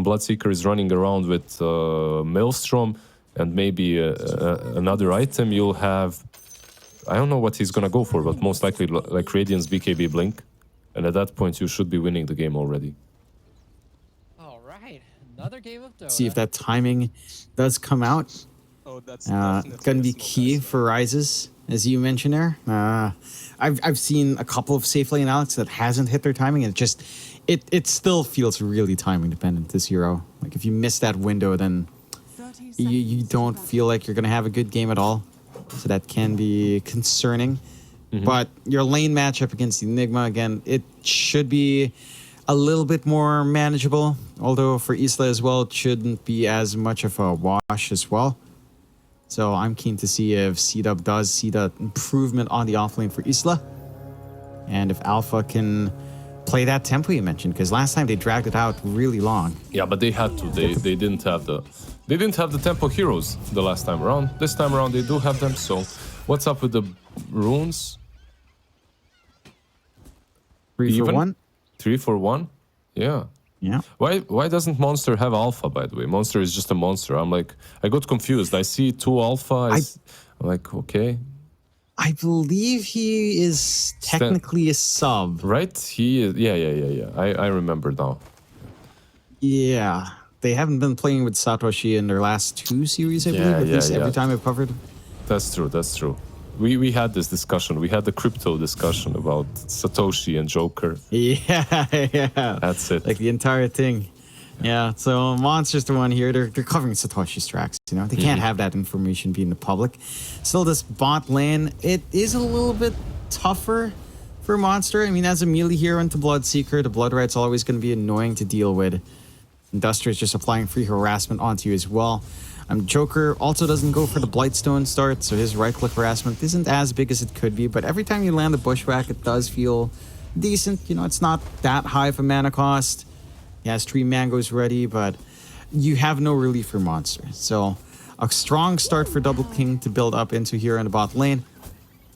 Bloodseeker is running around with Maelstrom and maybe another item, you'll have... I don't know what he's gonna go for, but most likely like Radiant's BKB Blink. And at that point, you should be winning the game already. All right, another game of Dota. See if that timing does come out. Oh, that's Gonna be key for Rises, as you mentioned there. I've seen a couple of safe lane Alex that hasn't hit their timing, and it still feels really timing dependent, this hero. Like if you miss that window, then you don't feel like you're gonna have a good game at all. So that can be concerning. But your lane matchup against Enigma, again, it should be a little bit more manageable. Although for Isla as well, it shouldn't be as much of a wash as well. So I'm keen to see if CDUB does see the improvement on the offlane for Isla. And if Alpha can play that tempo you mentioned, because last time they dragged it out really long. Yeah, but they had to. They didn't have the tempo heroes the last time around. This time around they do have them. So what's up with the runes? 3 for 1? 3 for 1? Yeah. Yeah. Why doesn't Monster have Alpha, by the way? Monster is just a monster. I'm like, I got confused. I see 2 Alpha. I'm like, okay. I believe he is technically a sub. Right? He is. Yeah. I remember now. Yeah. They haven't been playing with Satoshi in their last 2 series, I believe. At least every time I've covered. That's true. We had this discussion. We had the crypto discussion about Satoshi and Joker. Yeah. That's it. Like the entire thing. Yeah, so Monster's the one here. They're covering Satoshi's tracks, you know? They can't have that information be in the public. Still, this bot lane, it is a little bit tougher for Monster. I mean, as a melee hero into Bloodseeker, the Blood Right's always going to be annoying to deal with. Industria's just applying free harassment onto you as well. Joker also doesn't go for the Blightstone start, so his right-click harassment isn't as big as it could be, but every time you land the Bushwhack, it does feel decent. You know, it's not that high of a mana cost. He has 3 mangoes ready, but you have no relief for Monster. So a strong start for Double King to build up into here in the bot lane.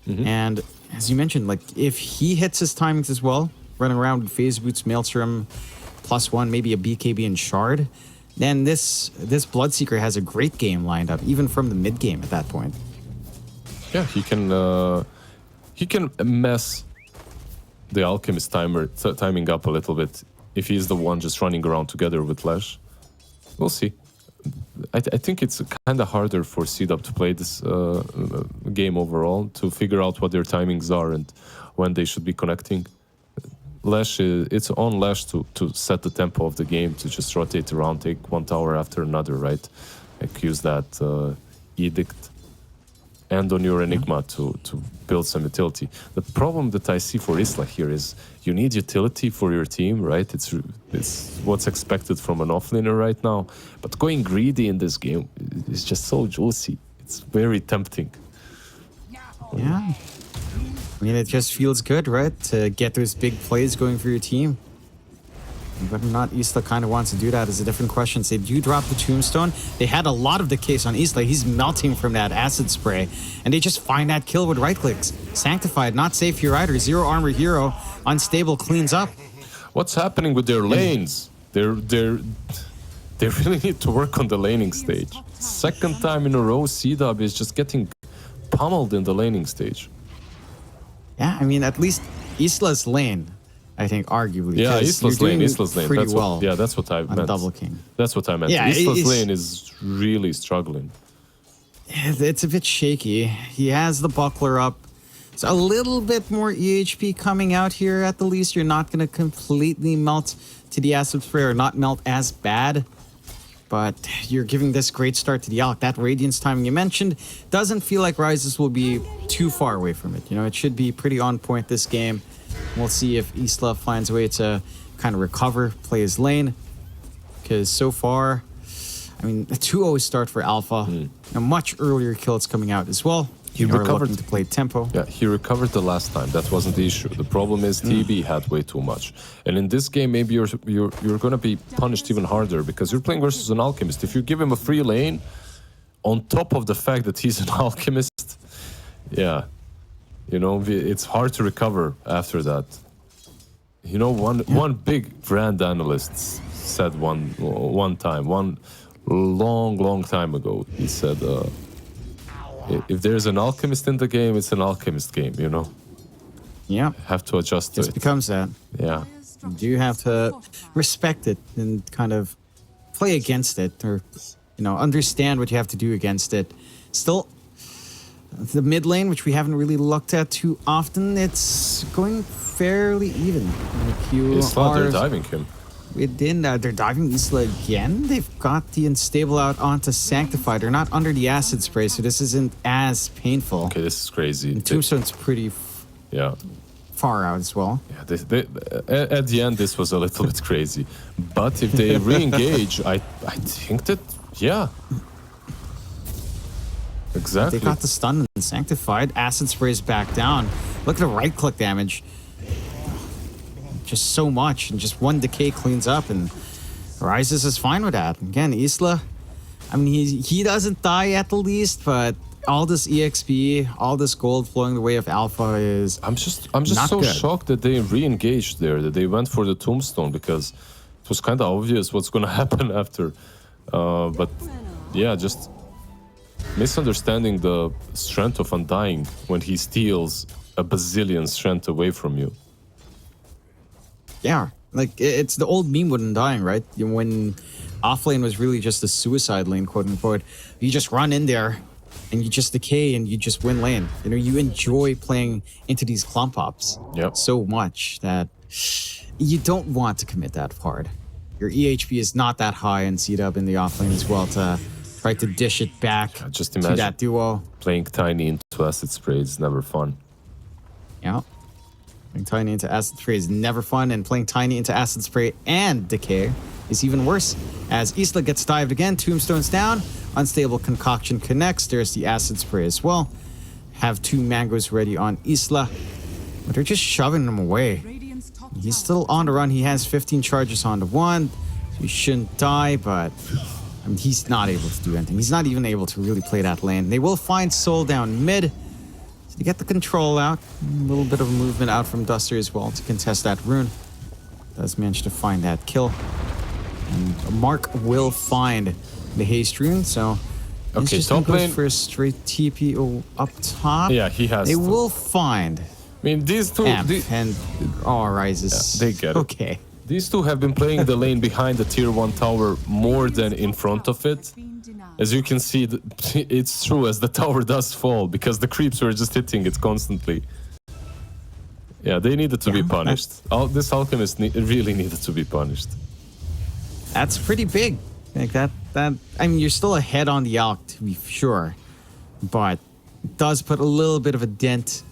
And as you mentioned, like if he hits his timings as well, running around with Phase Boots, Maelstrom, +1, maybe a BKB and Shard, then this Bloodseeker has a great game lined up, even from the mid game at that point. Yeah, he can mess the Alchemist timing up a little bit if he's the one just running around together with Lash. We'll see. I think it's kind of harder for CDUB to play this game overall, to figure out what their timings are and when they should be connecting. Lash, it's on Lash to set the tempo of the game, to just rotate around, take one tower after another, right? Like use that edict and on your Enigma to build some utility. The problem that I see for Isla here is you need utility for your team, right? It's what's expected from an offlaner right now. But going greedy in this game is just so juicy. It's very tempting. Yeah. I mean, it just feels good, right? To get those big plays going for your team. Whether or not Isla kind of wants to do that is a different question. So they do drop the Tombstone. They had a lot of the case on Isla. He's melting from that acid spray. And they just find that kill with right clicks. Sanctified, not safe here either. 0 armor hero. Unstable, cleans up. What's happening with their lanes? They really need to work on the laning stage. Second time in a row, CDUB is just getting pummeled in the laning stage. Yeah, I mean, at least Isla's lane, I think, arguably. Yeah, Isla's lane. Pretty well. That's what I meant. Double King. That's what I meant. Yeah, Isla's lane is really struggling. It's a bit shaky. He has the buckler up. So a little bit more EHP coming out here at the least. You're not going to completely melt to the acid spray, or not melt as bad. But you're giving this great start to the Alc. That Radiance timing you mentioned doesn't feel like Rises will be too far away from it. You know, it should be pretty on point this game. We'll see if Isla finds a way to kind of recover, play his lane. Because so far, I mean, a 2-0 start for Alpha. A much earlier kill is coming out as well. He recovered to play tempo. Yeah, he recovered the last time. That wasn't the issue. The problem is TB had way too much. And in this game, maybe you're going to be punished even harder because you're playing versus an Alchemist. If you give him a free lane, on top of the fact that he's an Alchemist, yeah, you know, it's hard to recover after that. You know, one big brand analyst said one time, one long time ago. He said, if there's an alchemist in the game, it's an alchemist game, you know? Yeah, Have to adjust to just it. becomes that. Yeah. You have to respect it and kind of play against it, or understand what you have to do against it. Still, the mid lane, which we haven't really looked at too often, it's going fairly even. Like you They're diving him. they're diving Isla again. They've got the unstable out onto Sanctified. They're not under the acid spray, so this isn't as painful. Okay, this is crazy. And Tombstone's pretty Yeah. far out as well. Yeah, at the end, this was a little bit crazy. But if they re-engage, I think that, yeah. Exactly. They got the stun and Sanctified. Acid sprays back down. Look at the right-click damage. Just so much, and just one decay cleans up, and Rises is fine with that. Again, Isla, I mean, he doesn't die at the least, but all this EXP, all this gold flowing the way of Alpha is I'm just not so good. shocked that they re-engaged there, that they went for the tombstone, because it was kind of obvious what's going to happen after. But yeah, just misunderstanding the strength of Undying when he steals a bazillion strength away from you. Yeah, like it's the old meme with Undying, right? When offlane was really just a suicide lane, quote unquote. You just run in there and you just decay and you just win lane. You enjoy playing into these clump ups so much that you don't want to commit that hard. Your EHP is not that high in CDUB in the offlane as well to try to dish it back Just to imagine that duo. playing Tiny into acid spray is never fun. Yeah. Playing Tiny into Acid Spray is never fun, and playing Tiny into Acid Spray and Decay is even worse. As Isla gets dived again, Tombstone's down, Unstable Concoction connects, there's the Acid Spray as well. Have 2 mangoes ready on Isla, but they're just shoving him away. He's still on the run, he has 15 charges on the one, so he shouldn't die, but I mean, he's not able to do anything. He's not even able to really play that lane. They will find Soul down mid, to get the control out. A little bit of movement out from Duster as well to contest that rune. Does manage to find that kill. And Mark will find the haste rune, so he's Okay, just top gonna go lane. for a straight TP up top. Yeah, he has They to. will find I mean, these two, Amp and Rises. Yeah, they get it. Okay. these two have been playing the lane behind the tier 1 tower more than in front of it. As you can see, it's true as the tower does fall, because the creeps were just hitting it constantly. Yeah, they needed to be punished. This alchemist really needed to be punished. That's pretty big. Like that I mean, you're still ahead on the Alch, to be sure, but it does put a little bit of a dent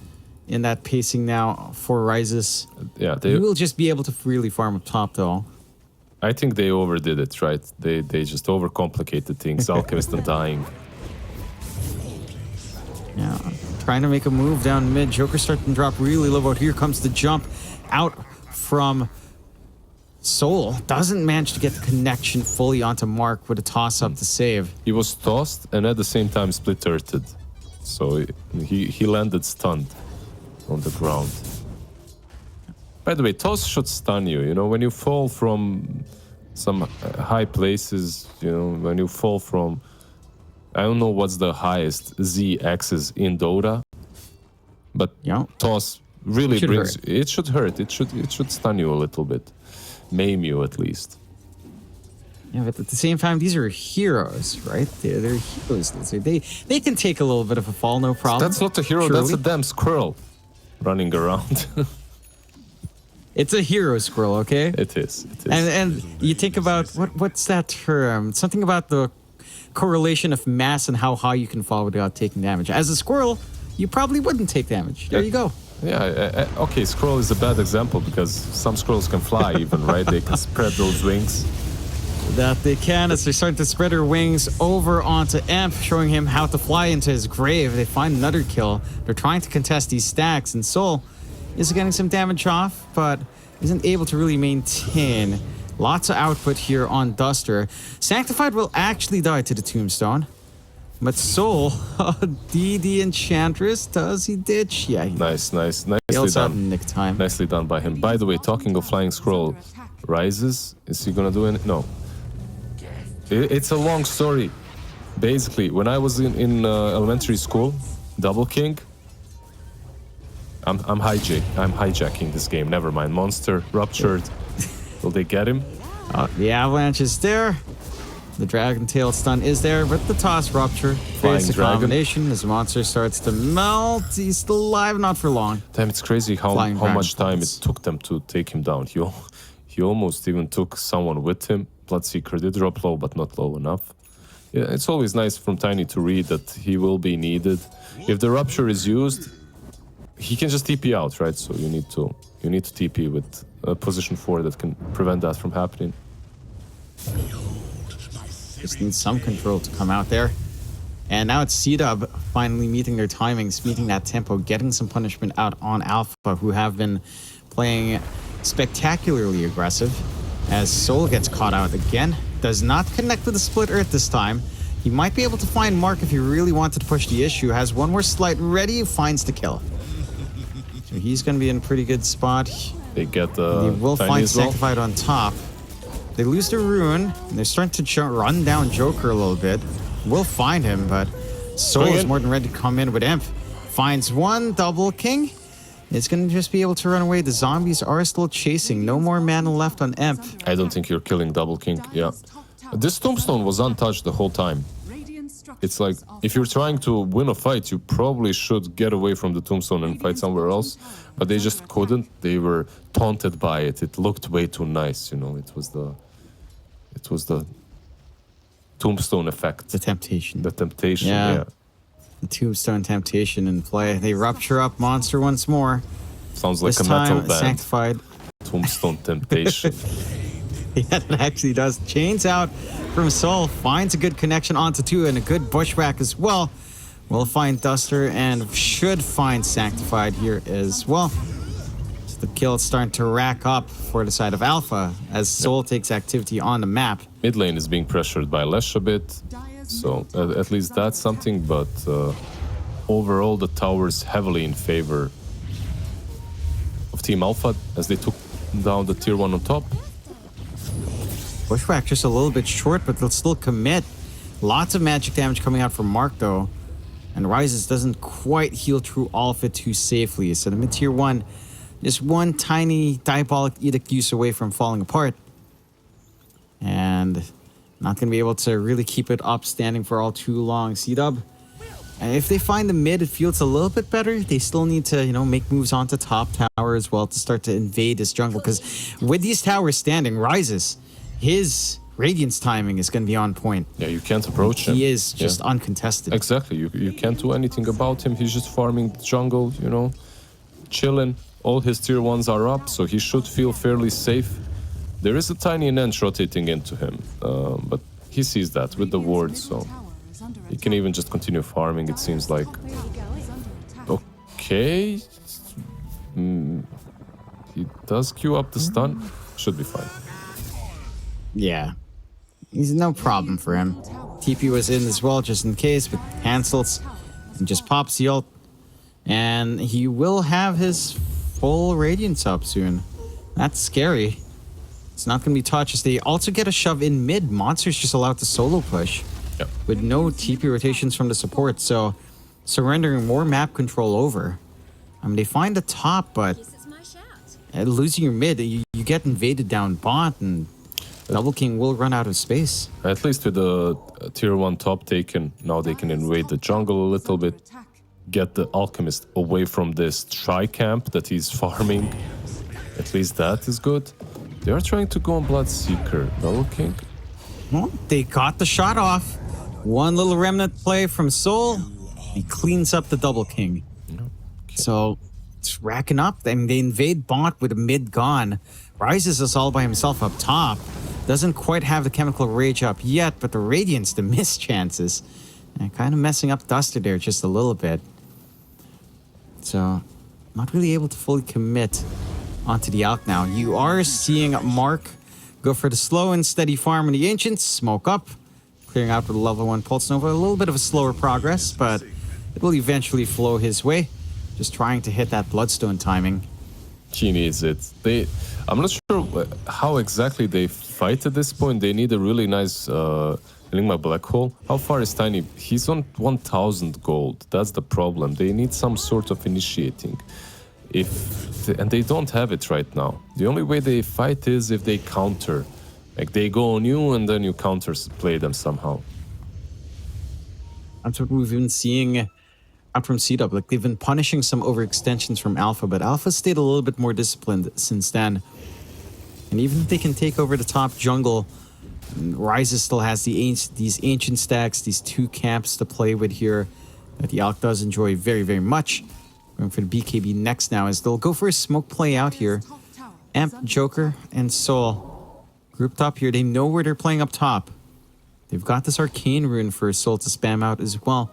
in that pacing now for Rises. Yeah, You will just be able to really farm up top, though. I think they overdid it, right? They just overcomplicated things. Alchemist and dying. Yeah, trying to make a move down mid. Joker starting to drop really low, but here comes the jump out from Soul. Doesn't manage to get the connection fully onto Mark with a toss-up to save. He was tossed and at the same time split-turreted. So he landed stunned on the ground. By the way, toss should stun you. When you fall from some high places, when you fall from, I don't know what's the highest Z-axis in Dota, but Yeah. toss really Should brings. hurt. It should hurt. It should stun you a little bit, maim you at least. Yeah, but at the same time, these are heroes, right? They're heroes. They can take a little bit of a fall, no problem. That's not a hero. That's surely. a damn squirrel running around. It's a hero squirrel, okay? It is. And you think about what's that term? Something about the correlation of mass and how high you can fall without taking damage. As a squirrel, you probably wouldn't take damage. There you go. Yeah, okay, scroll is a bad example because some scrolls can fly even, right? They can spread those wings. That they can, as they're starting to spread their wings over onto Amp, showing him how to fly into his grave. They find another kill. They're trying to contest these stacks, and Soul is getting some damage off, but isn't able to really maintain. Lots of output here on Duster. Sanctified will actually die to the Tombstone. But Soul, the Enchantress, does he ditch? Yeah, he Nice, nicely bails out done. in nick time. Nicely done by him. By the way, talking of Flying Scroll, Rises, is he gonna do it? No. It's a long story. Basically, when I was in elementary school, Double King, I'm hijacking this game. Never mind. Monster ruptured. Will they get him? The Avalanche is there. The Dragon Tail stun is there, but the toss rupture creates a Dragon. combination as the monster starts to melt. He's still alive, not for long. Damn, it's crazy how Dragon much time Pulse. it took them to take him down. He almost even took someone with him. Bloodseeker did drop low, but not low enough. Yeah, it's always nice from Tiny to read that he will be needed. If the rupture is used, he can just TP out, right? So you need to TP with position 4 that can prevent that from happening. Just needs some control to come out there. And now it's CDUB finally meeting their timings, meeting that tempo, getting some punishment out on Alpha, who have been playing spectacularly aggressive. As Soul gets caught out again, does not connect with the split earth this time. He might be able to find Mark if he really wanted to push the issue. Has one more slight ready, finds the kill. So he's going to be in a pretty good spot. They get They will Tiny find as well. Sanctified on top. They lose their rune, and they're starting to run down Joker a little bit. Will find him, but Soul Bring is it. more than ready to come in with Imp. Finds one, Double King. It's going to just be able to run away. The zombies are still chasing. No more mana left on Imp. I don't think you're killing Double King. Yeah. This tombstone was untouched the whole time. It's like, if you're trying to win a fight, you probably should get away from the tombstone and fight somewhere else. But they just couldn't. They were taunted by it. It looked way too nice, you know. It was the tombstone effect. The temptation. The temptation, Yeah. yeah. The Tombstone Temptation in play. They rupture up Monster once more. Sounds like This a metal time, band. Sanctified. Tombstone Temptation. Yeah, it actually does. Chains out from Soul. Finds a good connection onto 2 and a good bushwhack as well. We'll find Duster and should find Sanctified here as well. So the kill is starting to rack up for the side of Alpha as Soul takes activity on the map. Mid lane is being pressured by Lesh a bit. So at least that's something, but overall the tower's heavily in favor of Team Alpha as they took down the tier 1 on top. Bushwhack just a little bit short, but they'll still commit. Lots of magic damage coming out from Mark though. And Rises doesn't quite heal through all of it too safely. So the mid tier 1, just one tiny Diabolic Edict use away from falling apart. And not going to be able to really keep it up standing for all too long. CDUB, if they find the mid, it feels a little bit better. They still need to, make moves onto top tower as well to start to invade this jungle. Because with these towers standing, Rises, his Radiance timing is going to be on point. Yeah, you can't approach him. He is just uncontested. Exactly, you can't do anything about him. He's just farming the jungle, chilling. All his tier 1s are up, so he should feel fairly safe. There is a tiny Ench rotating into him, but he sees that with the ward, so he can even just continue farming, it seems like. Okay. He does queue up the stun. Should be fine. Yeah. He's no problem for him. TP was in as well, just in case, but cancels and just pops the ult. And he will have his full Radiance up soon. That's scary. It's not going to be touched as they also get a shove in mid. Monster's just allowed to solo push with no TP rotations from the support. So surrendering more map control over. I mean, they find the top, but losing your mid, you get invaded down bot and Double King will run out of space. At least with the tier 1 top taken, now they can invade the jungle a little bit. Get the Alchemist away from this tri-camp that he's farming. At least that is good. They are trying to go on Bloodseeker. Double King. Well, they got the shot off. One little remnant play from Soul. He cleans up the Double King. Okay. So it's racking up. I mean, they invade bot with a mid gone. Rises us all by himself up top. Doesn't quite have the Chemical Rage up yet, but the Radiance, the miss chances. And kind of messing up Duster there just a little bit. So, not really able to fully commit onto the Alk now. You are seeing Mark go for the slow and steady farm in the Ancients. Smoke up. clearing out with a level 1 Pulse Nova. A little bit of a slower progress, but it will eventually flow his way. Just trying to hit that Bloodstone timing. He needs it. I'm not sure how exactly they fight at this point. They need a really nice Enigma Black Hole. How far is Tiny? He's on 1,000 gold. That's the problem. They need some sort of initiating. And they don't have it right now. The only way they fight is if they counter. Like they go on you and then you counter play them somehow. That's what we've been seeing out from CDUB. Like they've been punishing some overextensions from Alpha, but Alpha stayed a little bit more disciplined since then. And even if they can take over the top jungle, Ryze still has these ancient stacks, these 2 camps to play with here that the Alk does enjoy very, very much. Going for the BKB next now as they'll go for a smoke play out here. Amp, Joker, and Soul grouped up here. They know where they're playing up top. They've got this Arcane Rune for Soul to spam out as well.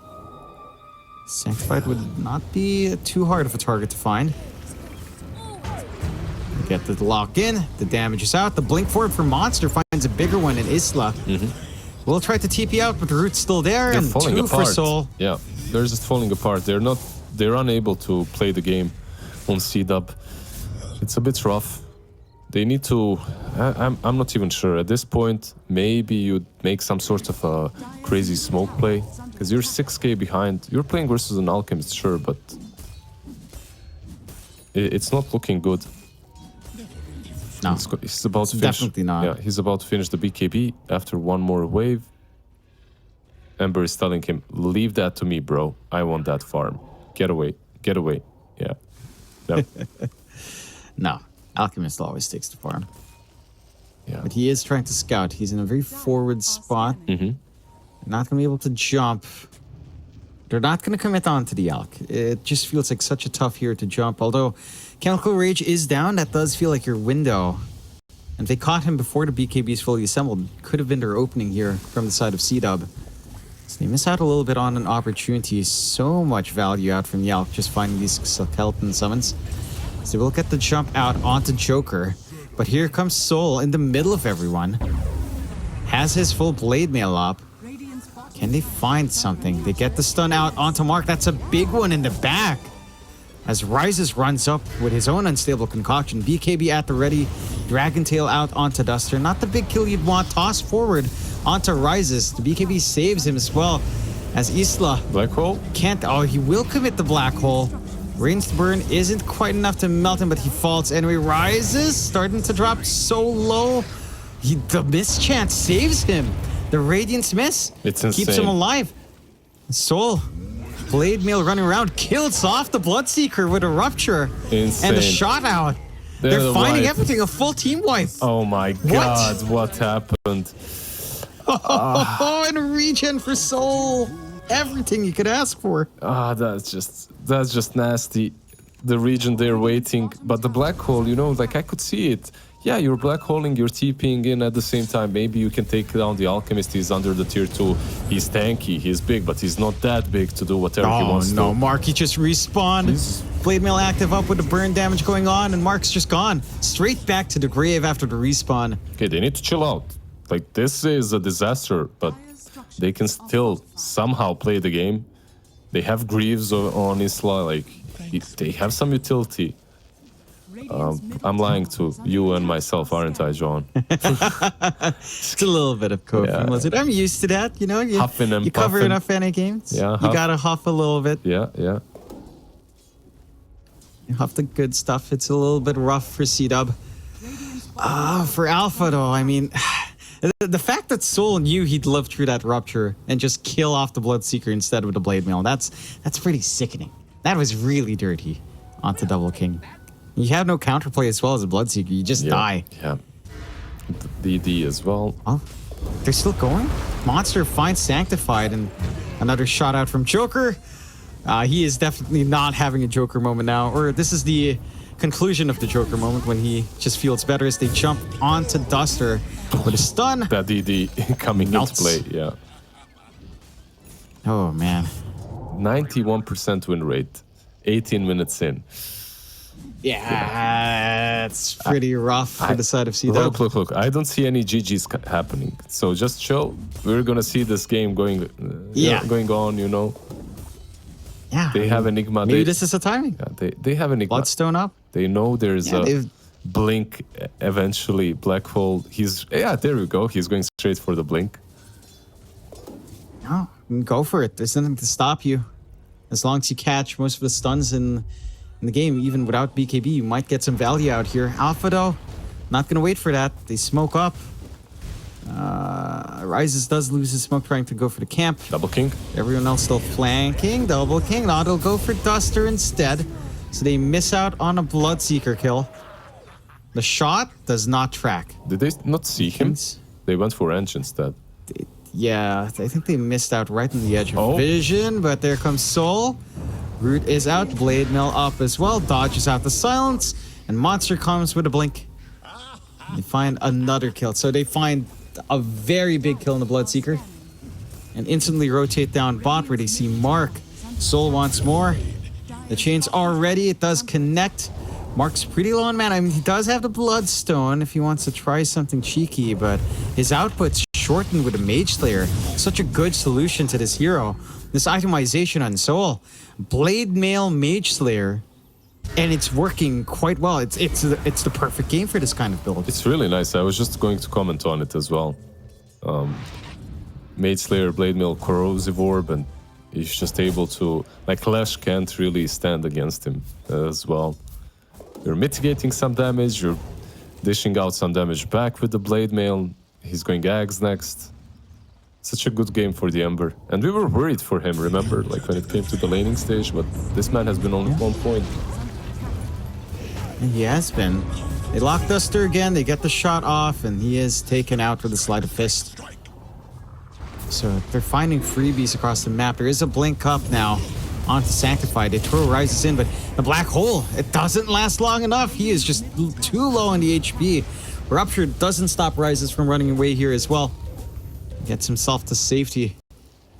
Sanctified would not be too hard of a target to find. Get the lock in, the damage is out. The blink forward for Monster finds a bigger one in Isla. We'll try to TP out, but the root's still there. They're and falling 2 apart. for Soul. Yeah, they're just falling apart. They're unable to play the game on CDUB. It's a bit rough. They need to. I'm not even sure at this point. Maybe you'd make some sort of a crazy smoke play because you're 6k behind. You're playing versus an Alchemist, sure, but it's not looking good. No, He's about to finish. Definitely not. Yeah, he's about to finish the BKB after one more wave. Ember is telling him, "Leave that to me, bro. I want that farm. Get away. Get away." Yeah. Yep. No, Alchemist always takes the farm. Yeah. But he is trying to scout. He's in a very forward spot. Not going to be able to jump. They're not going to commit on to the Alk. It just feels like such a tough here to jump. Although Chemical Rage is down, that does feel like your window. And if they caught him before the BKB is fully assembled, could have been their opening here from the side of CDUB. So they miss out a little bit on an opportunity. So much value out from the Alk just finding these skeleton summons. So we'll get the jump out onto Joker. But here comes Soul in the middle of everyone. Has his full blade mail up. Can they find something? They get the stun out onto Mark. That's a big one in the back. As Ryzes runs up with his own unstable concoction. BKB at the ready. Dragon Tail out onto Duster. Not the big kill you'd want. Toss forward onto Ryzes. The BKB saves him as well. As Isla Black hole? can't. Oh, he will commit the black hole. Ranged burn isn't quite enough to melt him, but he falls anyway. Ryzes starting to drop so low. The mischance saves him. The Radiance miss It's keeps insane. him alive. Soul, blade mail running around, kills off the Bloodseeker with a rupture. Insane. And a shot out. They're finding wipe. everything, a full team wipe. Oh my god, what happened? Oh, and a regen for Soul. Everything you could ask for. That's just nasty. The region they're waiting, but the black hole, you know, like I could see it. Yeah, you're black holing, you're TPing in at the same time. Maybe you can take down the Alchemist. He's under the tier 2. He's tanky, he's big, but he's not that big to do whatever he wants to do. Mark, he just respawned. Blade mail active up with the burn damage going on, and Mark's just gone. Straight back to the grave after the respawn. Okay, they need to chill out. Like, this is a disaster, but they can still somehow play the game. They have Greaves on Isla, like, they have some utility. I'm lying to you and myself, aren't I, John? It's a little bit of coping. Yeah. Listen, I'm used to that, you know. Huffing and you cover puffing. enough NA games. Yeah, You huff. gotta huff a little bit. Yeah. You huff the good stuff. It's a little bit rough for CDUB. For Alpha, though, I mean, the fact that Soul knew he'd live through that rupture and just kill off the Bloodseeker instead of the Blade Mail, that's pretty sickening. That was really dirty onto Double King. You have no counterplay as well as a Bloodseeker. You just die. Yeah. DD as well. Oh, they're still going? Monster finds Sanctified and another shot out from Joker. He is definitely not having a Joker moment now. Or this is the conclusion of the Joker moment when he just feels better as they jump onto Duster with a stun. That DD coming Melts. into play, yeah. Oh, man. 91% win rate. 18 minutes in. Yeah, it's pretty rough for the side of CDUB. Look. I don't see any GGs happening. So just chill. We're gonna see this game going, going on. You know. Yeah. They have Enigma. Maybe this is the timing. Yeah, they have Enigma. Bloodstone up. They know there's a blink eventually. Black hole. There we go. He's going straight for the blink. No, go for it. There's nothing to stop you. As long as you catch most of the stuns in the game, even without BKB, you might get some value out here. Alpha, though, not going to wait for that. They smoke up. Rises does lose his smoke trying to go for the camp. Double king. Everyone else still flanking. Double king. No, they'll go for Duster instead. So they miss out on a Bloodseeker kill. The shot does not track. Did they not see him? They went for Ench instead. Yeah, I think they missed out right on the edge of vision, but there comes Soul. Root is out, Blade Mill up as well, dodges out the silence, and Monster comes with a blink. They find another kill. So they find a very big kill in the Bloodseeker and instantly rotate down bot where they see Mark. Soul wants more. The chain's are ready, it does connect. Mark's pretty low on mana. I mean, he does have the Bloodstone if he wants to try something cheeky, but his output's shortened with a Mage Slayer. Such a good solution to this hero. This itemization on Soul. Blade Mail Mage Slayer, and it's working quite well. It's the perfect game for this kind of build. It's really nice. I was just going to comment on it as well. Mage Slayer, Blade Mail, Corrosive Orb, and he's just able to... Like, Lash can't really stand against him as well. You're mitigating some damage, you're dishing out some damage back with the Blade Mail. He's going Ags next. Such a good game for the Ember. And we were worried for him, remember? Like when it came to the laning stage, but this man has been on point. He has been. They lock Duster again, they get the shot off, and he is taken out with a sleight of fist. So they're finding freebies across the map. There is a blink up now onto Sanctified. They throw Rises in, but the black hole, it doesn't last long enough. He is just too low on the HP. Rupture doesn't stop Rises from running away here as well. Gets himself to safety.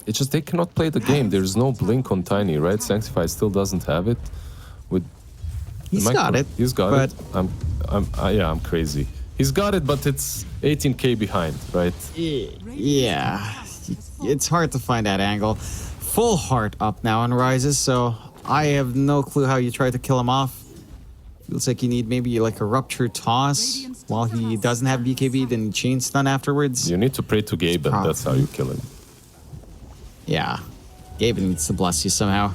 It's just they cannot play the game. There's no blink on Tiny, right? Sanctified still doesn't have it. He's got it. He's got it. I'm crazy. He's got it, but it's 18k behind, right? Yeah. It's hard to find that angle. Full heart up now on Rises, so I have no clue how you try to kill him off. Feels like you need maybe like a Rupture toss while he doesn't have BKB, then chain stun afterwards. You need to pray to Gaben, that's how you kill him. Yeah. Gaben needs to bless you somehow.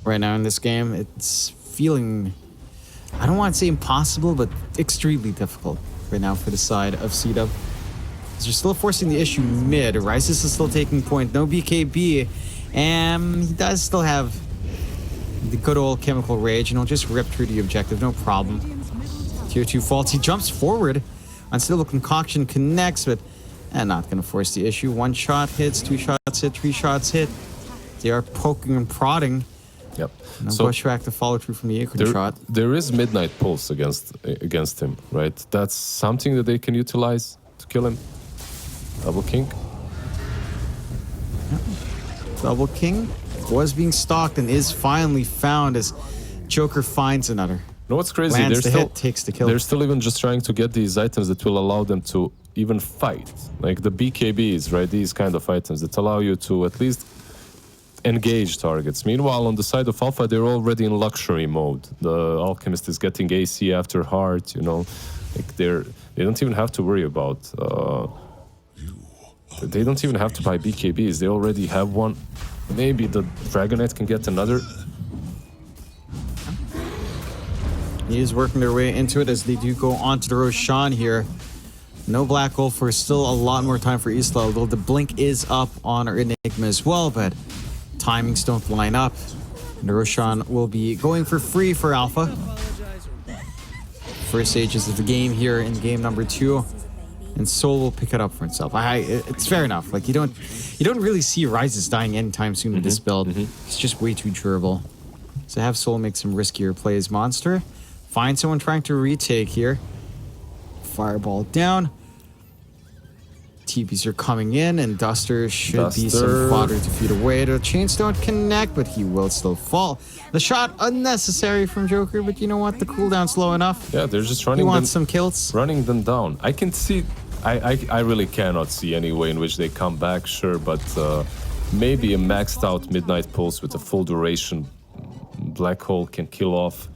Right now in this game, it's feeling, I don't want to say impossible, but extremely difficult right now for the side of CDUB. They're still forcing the issue mid. Rises is still taking point. No BKB. And he does still have the good old Chemical Rage, and he'll just rip through the objective, no problem. Tier 2 faults. He jumps forward. Unstable Concoction connects, but not going to force the issue. 1 shot hits, 2 shots hit, 3 shots hit. They are poking and prodding. Yep. No pushback to follow through from the Acorn shot. There is Midnight Pulse against him, right? That's something that they can utilize to kill him. Double King. Yep. Double King was being stalked and is finally found as Joker finds another. No, what's crazy? Lands the hit, takes the kill. They're still even just trying to get these items that will allow them to even fight. Like the BKBs, right? These kind of items that allow you to at least engage targets. Meanwhile, on the side of Alpha, they're already in luxury mode. The Alchemist is getting AC after heart, you know. Like they don't even have to worry about... they don't even have to buy BKBs. They already have one. Maybe the Dragonite can get another. He is working their way into it as they do go onto the Roshan here. No Black Hole for still a lot more time for Isla, although the blink is up on our Enigma as well, but timings don't line up. And the Roshan will be going for free for Alpha. First stages of the game here in game number 2. And Soul will pick it up for himself. It's fair enough. Like you don't really see Rises dying anytime soon with this build. It's just way too durable. So have Soul make some riskier plays. Monster, find someone trying to retake here. Fireball down. TPs are coming in, and Duster should be some fodder to feed away. The chains don't connect, but he will still fall. The shot unnecessary from Joker, but you know what? The cooldown's low enough. Yeah, they're just He running wants some kills. running them down. I can see, I really cannot see any way in which they come back, sure, but maybe a maxed out Midnight Pulse with a full duration Black Hole can kill off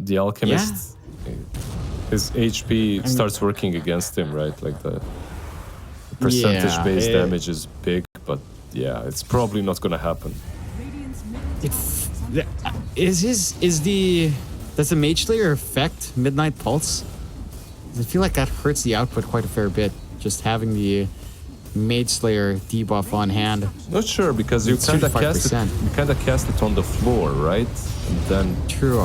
the Alchemist. His HP starts working against him, right? Like the percentage-based damage is big, but yeah, it's probably not gonna happen. Does the Mage Slayer affect Midnight Pulse? I feel like that hurts the output quite a fair bit, just having the Mage Slayer debuff on hand. Not sure, because you kind of cast it on the floor, right? And then True.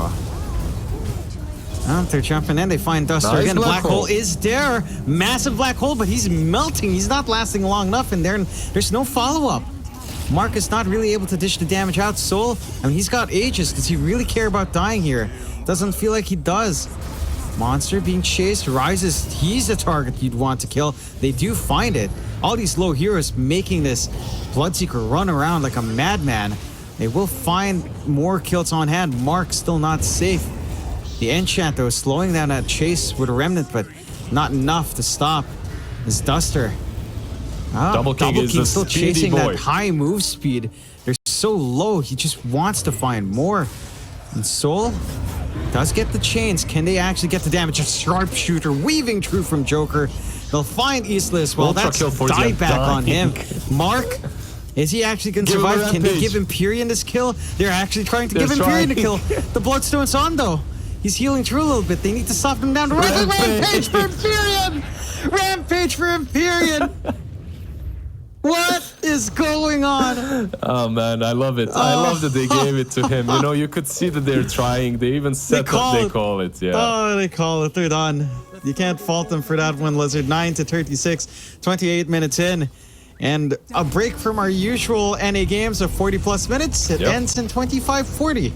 Oh, they're jumping in. They find Duster nice again. black Black hole hole is there. Massive black hole, but he's melting. He's not lasting long enough in there. And there's no follow-up. Mark is not really able to dish the damage out. Soul, I mean, he's got ages. Does he really care about dying here? Doesn't feel like he does. Monster being chased. Rises. He's the target you'd want to kill. They do find it. All these low heroes making this Bloodseeker run around like a madman. They will find more kills on hand. Mark still not safe. The enchant, though, slowing down that chase with a remnant, but not enough to stop this Duster. Double King is still speedy chasing boy. that high move speed. They're so low, he just wants to find more. And Soul does get the chains. Can they actually get the damage? A sharpshooter weaving through from Joker. They'll find Eastless. Well, Ultra that's kill for dieback the on him. Mark, is he actually going to Give him a survive? Can they rampage. give Empyrean this kill? They're actually trying to give They're Empyrean the trying. kill. The Bloodstone's on, though. He's healing through a little bit. They need to soften him down. Rampage for Empyrean! Rampage for Empyrean! What is going on? oh man, I love it. I love that they gave it to him. You know, you could see that they're trying. They even said that they call it. Yeah. Oh, they call it. They're done. You can't fault them for that one, Lizard. 9-36, 28 minutes in. And a break from our usual NA games of 40 plus minutes. It ends in 25-40.